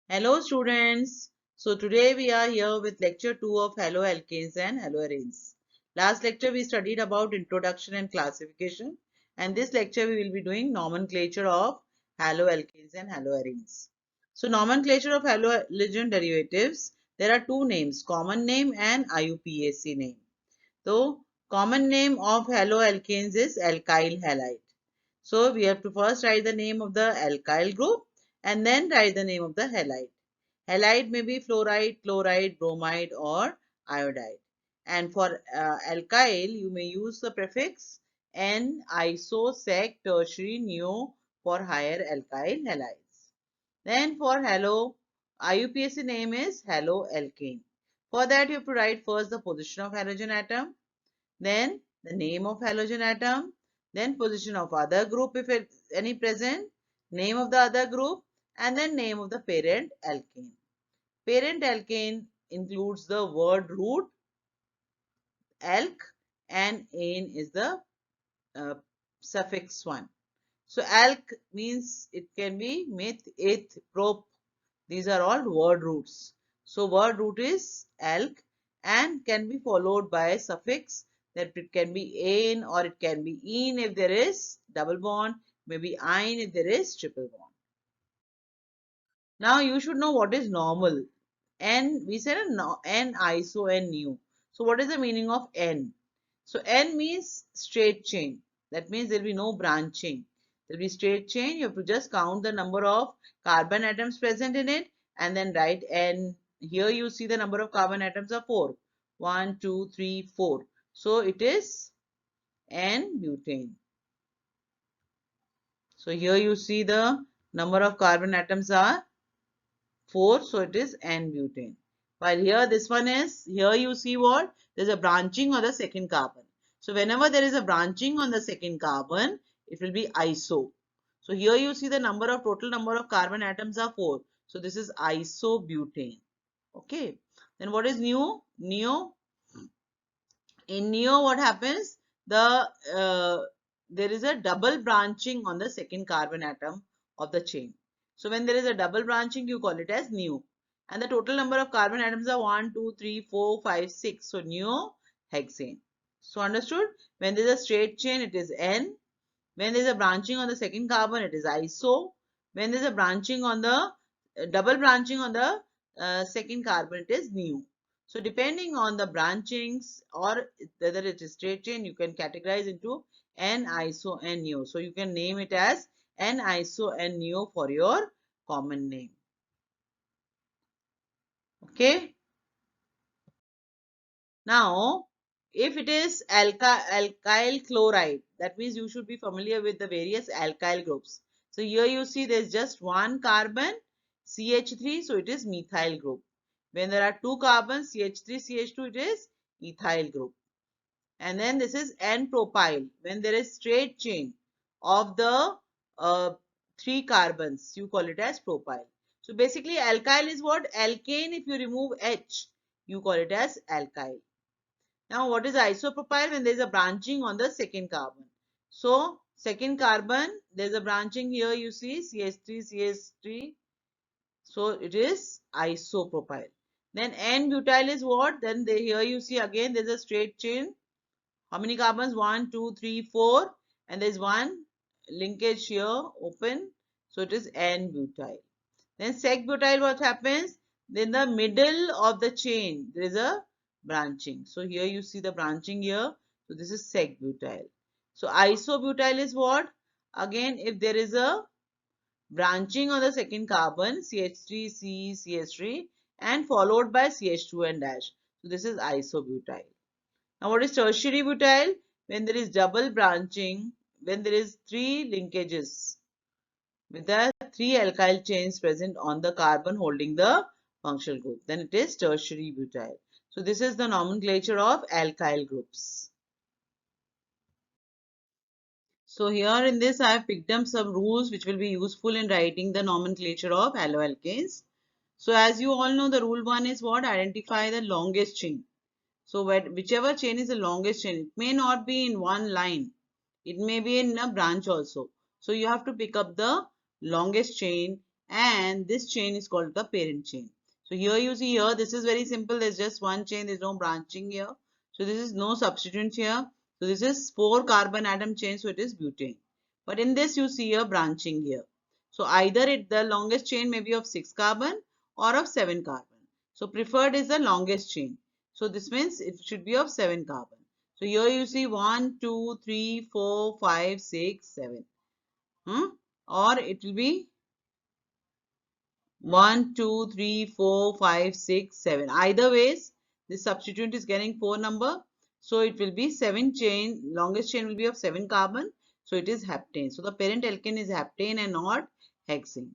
Hello students. So today we are here with lecture 2 of haloalkanes and haloarenes. Last lecture we studied about introduction and classification, and this lecture we will be doing nomenclature of haloalkanes and haloarenes. So nomenclature of halogen derivatives, there are two names, common name and IUPAC name. So common name of haloalkanes is alkyl halide. So we have to first write the name of the alkyl group and then write the name of the halide. Halide may be fluoride, chloride, bromide or iodide. And for alkyl, you may use the prefix N, iso, sec, tertiary, neo for higher alkyl halides. Then for halo, IUPAC name is haloalkane. For that, you have to write first the position of halogen atom, then the name of halogen atom, then position of other group if any present, name of the other group, and then name of the parent alkane. Parent alkane includes the word root, alk, and ane is the uh, suffix one. So alk means it can be meth, eth, prop. These are all word roots. So word root is alk and can be followed by a suffix that it can be ane or it can be ene if there is double bond, maybe ine if there is triple bond. Now you should know what is normal. N, we said N iso and nu. So what is the meaning of N? So N means straight chain. That means there will be no branching. There will be straight chain. You have to just count the number of carbon atoms present in it and then write N. Here you see the number of carbon atoms are 4. 1, 2, 3, 4. So it is N-butane. So here you see the number of carbon atoms are 4, so it is N-butane. While here this one is, here you see what? There is a branching on the second carbon. So whenever there is a branching on the second carbon, it will be iso. So here you see the total number of carbon atoms are 4. So this is isobutane. Okay. Then what is neo? Neo. In neo what happens? There is a double branching on the second carbon atom of the chain. So when there is a double branching, you call it as neo. And the total number of carbon atoms are 1, 2, 3, 4, 5, 6. So neohexane. So understood? When there is a straight chain, it is N. When there is a branching on the second carbon, it is iso. When there is a branching on the double branching on the second carbon, it is neo. So depending on the branchings or whether it is straight chain, you can categorize into N-iso and neo. So you can name it as N-iso and neo for your common name. Okay. Now, if it is alkyl chloride, that means you should be familiar with the various alkyl groups. So here you see there is just one carbon, CH3, so it is methyl group. When there are two carbons, CH3, CH2, it is ethyl group. And then this is N-propyl. When there is straight chain of the three carbons, you call it as propyl. So basically alkyl is what? Alkane, if you remove H, you call it as alkyl. Now, what is isopropyl? When there is a branching on the second carbon. So, second carbon, there is a branching here, you see CH3, CH3. So, it is isopropyl. Then N-butyl is what? Then here you see again there is a straight chain. How many carbons? 1, 2, 3, 4. And there is one linkage here open. So, it is N-butyl. Then sec-butyl, what happens? In the middle of the chain, there is a branching. So here you see the branching here. So this is sec-butyl. So isobutyl is what? Again, if there is a branching on the second carbon, CH3, CH3, and followed by CH2 and dash. So this is isobutyl. Now what is tertiary butyl? When there is double branching, when there is three linkages with the three alkyl chains present on the carbon holding the functional group, then it is tertiary butyl. So this is the nomenclature of alkyl groups. So here in this I have picked up some rules which will be useful in writing the nomenclature of haloalkanes. So as you all know, the rule 1 is what? Identify the longest chain. So whichever chain is the longest chain, it may not be in one line. It may be in a branch also. So you have to pick up the longest chain and this chain is called the parent chain. So here you see, here this is very simple. There's just one chain. There's no branching here. So this is no substituent here. So this is 4 carbon atom chain. So it is butane. But in this you see a branching here. So either the longest chain may be of 6 carbon or of 7 carbon. So preferred is the longest chain. So this means it should be of 7 carbon. So here you see 1, 2, 3, 4, 5, 6, 7. Or it will be 1, 2, 3, 4, 5, 6, 7. Either ways, this substituent is getting 4 number. So it will be 7 chain, longest chain will be of 7 carbon. So it is heptane. So the parent alkane is heptane and not hexane.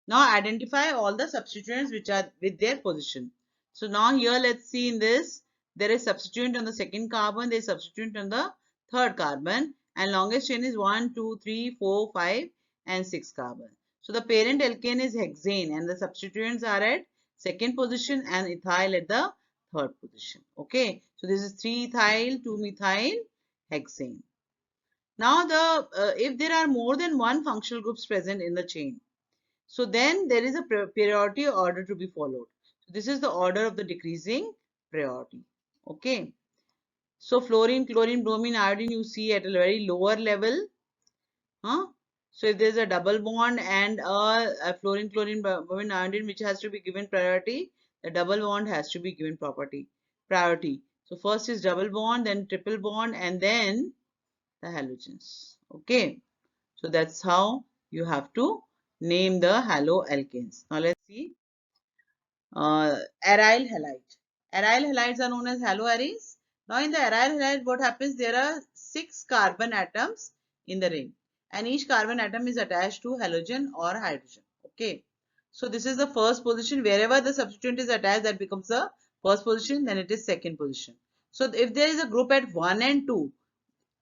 Now identify all the substituents which are with their position. So now here let's see in this, there is substituent on the second carbon, there is substituent on the third carbon, and longest chain is 1, 2, 3, 4, 5 and 6 carbon. So the parent alkane is hexane and the substituents are at second position and ethyl at the third position. Okay, so this is 3-ethyl, 2-methyl hexane. Now if there are more than one functional groups present in the chain, so then there is a priority order to be followed. So this is the order of the decreasing priority. Okay. So fluorine, chlorine, bromine, iodine you see at a very lower level. So if there is a double bond and a fluorine, chlorine, bromine, iodine which has to be given priority, the double bond has to be given priority. So first is double bond, then triple bond, and then the halogens. Okay. So that's how you have to name the haloalkanes. Now let's see. Aryl halide. Aryl halides are known as haloaries. Now in the aryl halide, what happens? There are 6 carbon atoms in the ring, and each carbon atom is attached to halogen or hydrogen. Okay. So this is the first position. Wherever the substituent is attached, that becomes the first position. Then it is second position. So if there is a group at 1 and 2,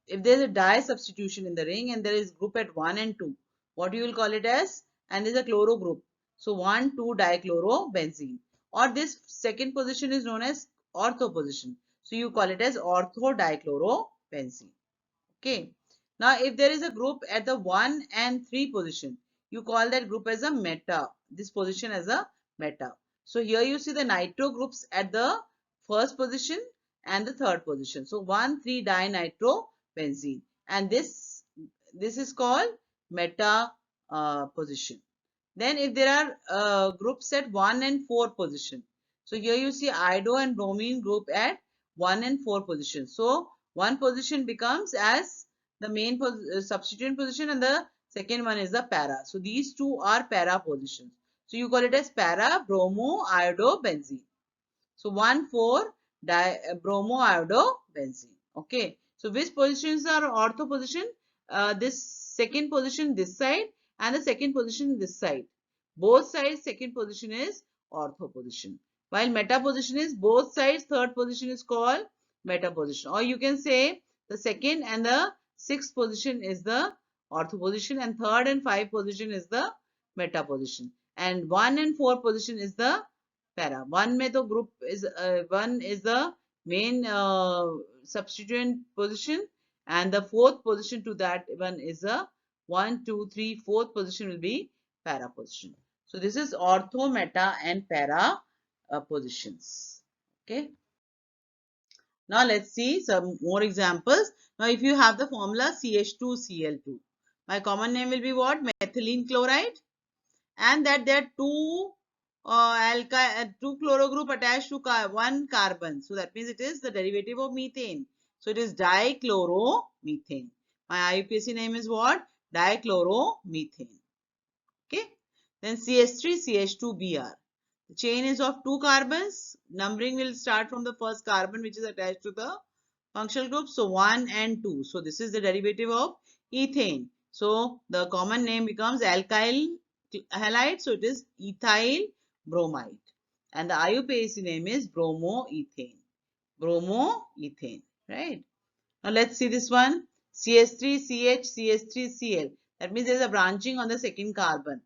if there is a di substitution in the ring and there is group at 1 and 2, what you will call it as? And there is a chloro group. So 1, 2 dichlorobenzene. Or this second position is known as ortho position. So you call it as ortho dichlorobenzene. Okay. Now if there is a group at the 1 and 3 position, you call that group as a meta. This position as a meta. So here you see the nitro groups at the first position and the third position. So 1,3-dinitrobenzene, and this is called meta position. Then if there are groups at 1 and 4 position, so here you see iodo and bromine group at 1 and 4 position. So one position becomes as the main substituent position and the second one is the para. So these two are para positions. So you call it as para bromo iodo benzene. So 1,4 bromo iodo benzene. Okay. So which positions are ortho position? This second position this side and the second position this side. Both sides second position is ortho position. While meta position is both sides third position is called meta position. Or you can say the second and the sixth position is the ortho position and third and 5 position is the meta position. And 1 and 4 position is the para. One में तो group is one is the main substituent position and the fourth position to that one is a 1, 2, 3, fourth position will be para position. So this is ortho, meta and para positions. Okay. Now let's see some more examples. Now if you have the formula CH2Cl2, my common name will be what? Methylene chloride, and that there are two chloro group attached to one carbon. So that means it is the derivative of methane. So it is dichloromethane. My IUPAC name is what? Dichloromethane. Okay. Then CH3CH2Br. The chain is of 2 carbons. Numbering will start from the first carbon which is attached to the functional group. So 1 and 2. So this is the derivative of ethane. So the common name becomes alkyl halide. So it is ethyl bromide. And the IUPAC name is bromoethane. Bromoethane. Right. Now let's see this one. CH3CH, CH3Cl. That means there is a branching on the second carbon.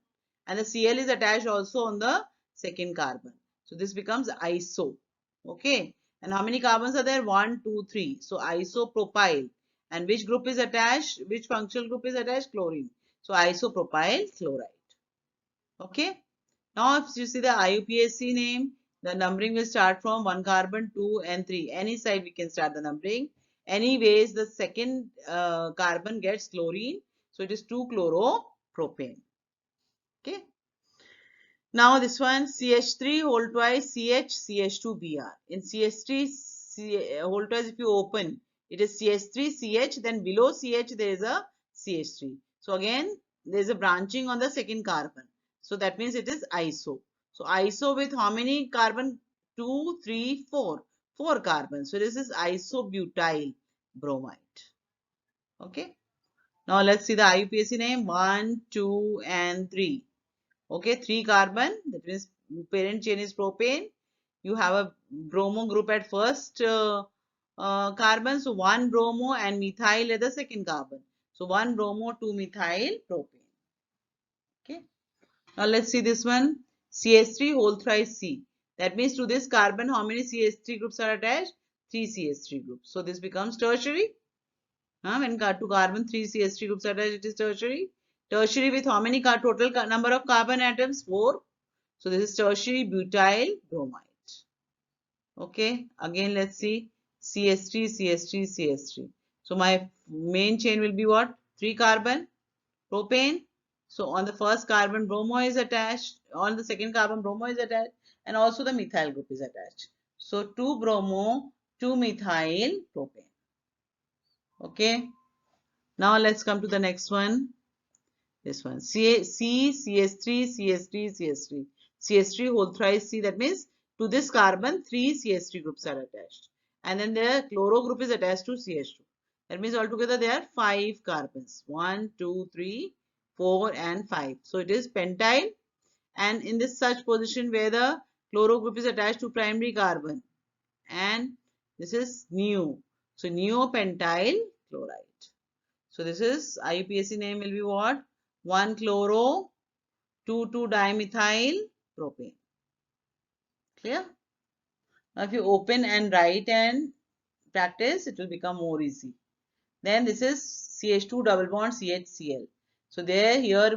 And the Cl is attached also on the second carbon. So this becomes iso. Okay. And how many carbons are there? 1, 2, 3. So isopropyl. And which group is attached? Which functional group is attached? Chlorine. So isopropyl chloride. Okay. Now if you see the IUPAC name, the numbering will start from 1 carbon, 2 and 3. Any side we can start the numbering. Anyways, the second carbon gets chlorine. So it is 2-chloropropane. Okay. Now this one CH3 whole twice CH CH2Br. In CH3 whole twice, if you open, it is CH3 CH, then below CH there is a CH3. So again there is a branching on the second carbon. So that means it is iso. So iso with how many carbon? 2, 3, 4. 4 carbons. So this is isobutyl bromide. Okay. Now let's see the IUPAC name. 1, 2 and 3. Okay, 3 carbon, that means parent chain is propane. You have a bromo group at first carbon, so 1 bromo and methyl at the second carbon. So 1 bromo, 2 methyl propane. Okay. Now let's see this one, CH3 whole thrice C. That means to this carbon, how many CH3 groups are attached? 3 CH3 groups. So this becomes tertiary. When to carbon 3 CH3 groups are attached, it is tertiary. Tertiary with how many total number of carbon atoms? 4. So this is tertiary butyl bromide. Okay, again let's see CH3, CH3, CH3. So my main chain will be what? 3 carbon propane. So on the first carbon bromo is attached, on the second carbon bromo is attached, and also the methyl group is attached. So 2 bromo, 2 methyl propane. Okay, now let's come to the next one. This one CH3 CH3 CH3 CH3 whole thrice C. That means to this carbon 3 CH3 groups are attached, and then the chloro group is attached to CH2. That means altogether there are 5 carbons. 1, 2, 3, 4 and 5. So it is pentyl, and in this such position where the chloro group is attached to primary carbon, and this is neo. So neopentyl chloride. So this is IUPAC name will be what? 1-chloro, 2,2-dimethyl propane. Clear? Now if you open and write and practice, it will become more easy. Then this is CH2 double bond CHCl. So there here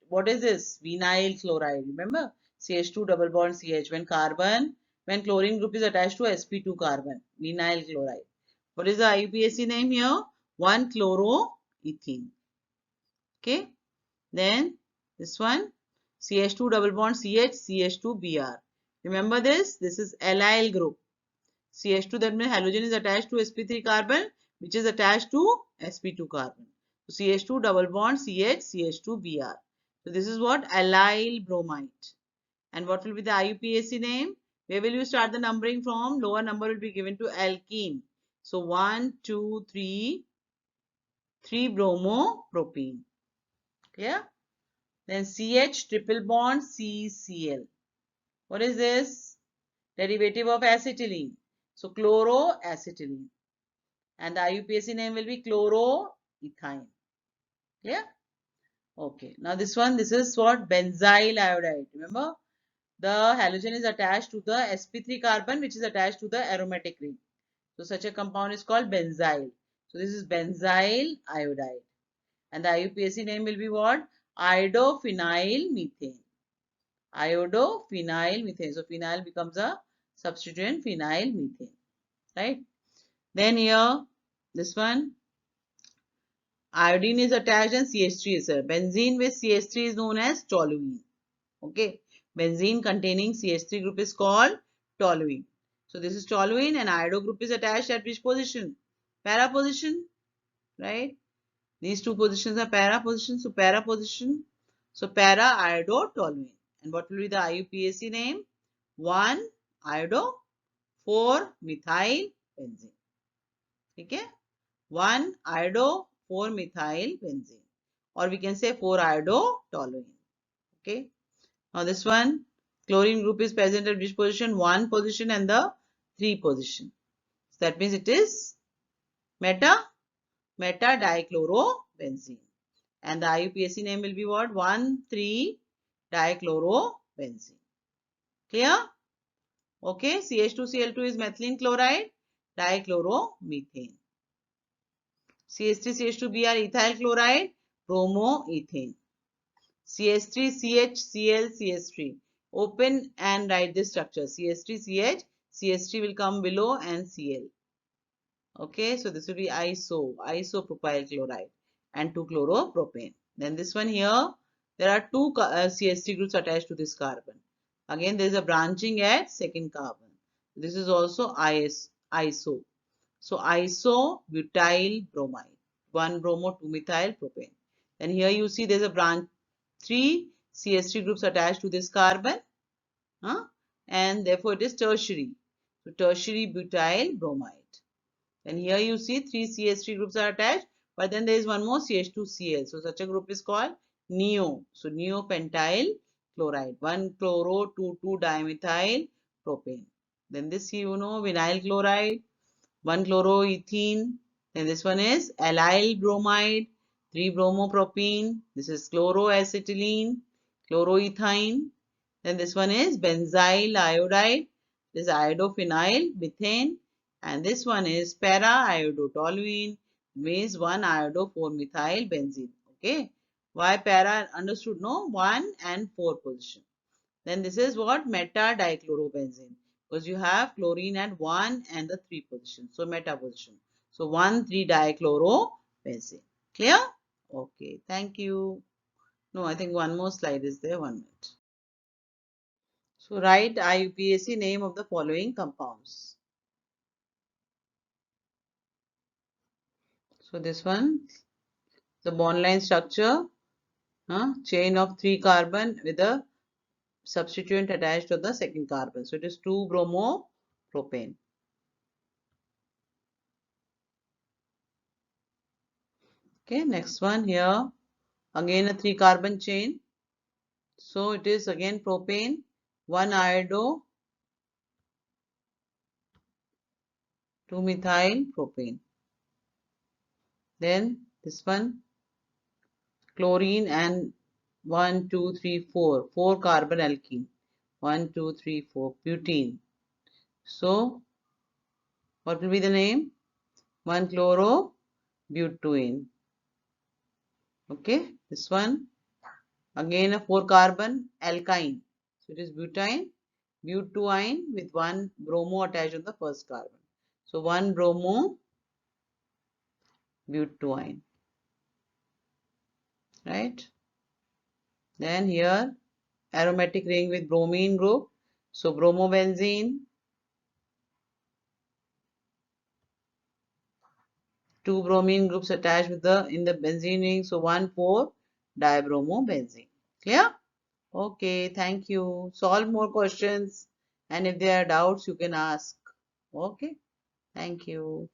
what is this? Vinyl chloride. Remember? CH2 double bond CH. When chlorine group is attached to sp2 carbon. Vinyl chloride. What is the IUPAC name here? 1-chloroethene. Okay. Then this one CH2 double bond CH CH2Br. Remember this? This is allyl group. CH2, that means halogen is attached to sp3 carbon, which is attached to sp2 carbon. So CH2 double bond CH CH2Br. So this is what? Allyl bromide. And what will be the IUPAC name? Where will you start the numbering from? Lower number will be given to alkene. So 1, 2, 3, 3 bromo propene. Clear? Then CH triple bond CCl. What is this? Derivative of acetylene. So chloroacetylene. And the IUPAC name will be chloroethine. Yeah? Okay. Now this one, this is what? Benzyl iodide. Remember? The halogen is attached to the sp3 carbon, which is attached to the aromatic ring. So such a compound is called benzyl. So this is benzyl iodide. And the IUPAC name will be what? Iodophenyl methane. Iodophenyl methane. So phenyl becomes a substituent, phenyl methane. Right? Then here, this one, iodine is attached and CH3 is there. Benzene with CH3 is known as toluene. Okay. Benzene containing CH3 group is called toluene. So this is toluene, and iodo group is attached at which position? Para position. Right? These two positions are para position. So para position. So para iodo toluene. And what will be the IUPAC name? 1 iodo, 4 methyl benzene. Okay? 1 iodo, 4 methyl benzene. Or we can say 4 iodo toluene. Okay? Now this one, chlorine group is present at which position? 1 position and the 3 position. So that means it is meta-dichlorobenzene. And the IUPAC name will be what? 1,3-dichlorobenzene. Clear? Okay. CH2Cl2 is methylene chloride, dichloromethane. CH3CH2Br ethyl chloride, bromoethane. CH3CH Cl CH3. Open and write this structure. CH3CH, CH3 will come below and Cl. Okay, so this will be isopropyl chloride and 2-chloropropane. Then this one here, there are two CH3 groups attached to this carbon. Again, there is a branching at second carbon. This is also iso. So isobutyl bromide, 1-bromo 2-methyl propane. Then here you see there is a branch, 3 CH3 groups attached to this carbon, and therefore it is tertiary. So tertiary butyl bromide. And here you see 3 CH3 groups are attached, but then there is one more CH2Cl. So such a group is called neo. So neopentyl chloride, 1-chloro 2,2-dimethyl propane. Then this vinyl chloride, 1-chloroethene. Then this one is allyl bromide, 3-bromopropene. This is chloroacetylene, chloroethine. Then this one is benzyl iodide. This is iodophenyl methane. And this one is para-iodotoluene, means 1-iodo-4-methyl benzene. Okay. Why para? Understood, no? 1 and 4 position. Then this is what? Meta-dichlorobenzene. Because you have chlorine at 1 and the 3 position. So meta position. So 1,3-dichlorobenzene. Clear? Okay. Thank you. No, I think one more slide is there. 1 minute. So write IUPAC name of the following compounds. So this one, the bond line structure, chain of 3 carbon with a substituent attached to the second carbon. So it is 2-bromopropane. Okay, next one here, again a 3 carbon chain. So it is again propane, 1-iodo, 2-methyl propane. Then this one, chlorine and 1, 2, 3, 4, 4 carbon alkene, 1, 2, 3, 4, butene. So what will be the name? 1-chlorobutene. Okay, this one again a 4 carbon alkyne. So it is butene, butene with 1 bromo attached on the first carbon. So 1-bromo butene. Right? Then here aromatic ring with bromine group. So bromobenzene, 2 bromine groups attached with in the benzene ring. So 1,4-dibromobenzene. Clear? Okay, thank you. Solve more questions, and if there are doubts, you can ask. Okay, thank you.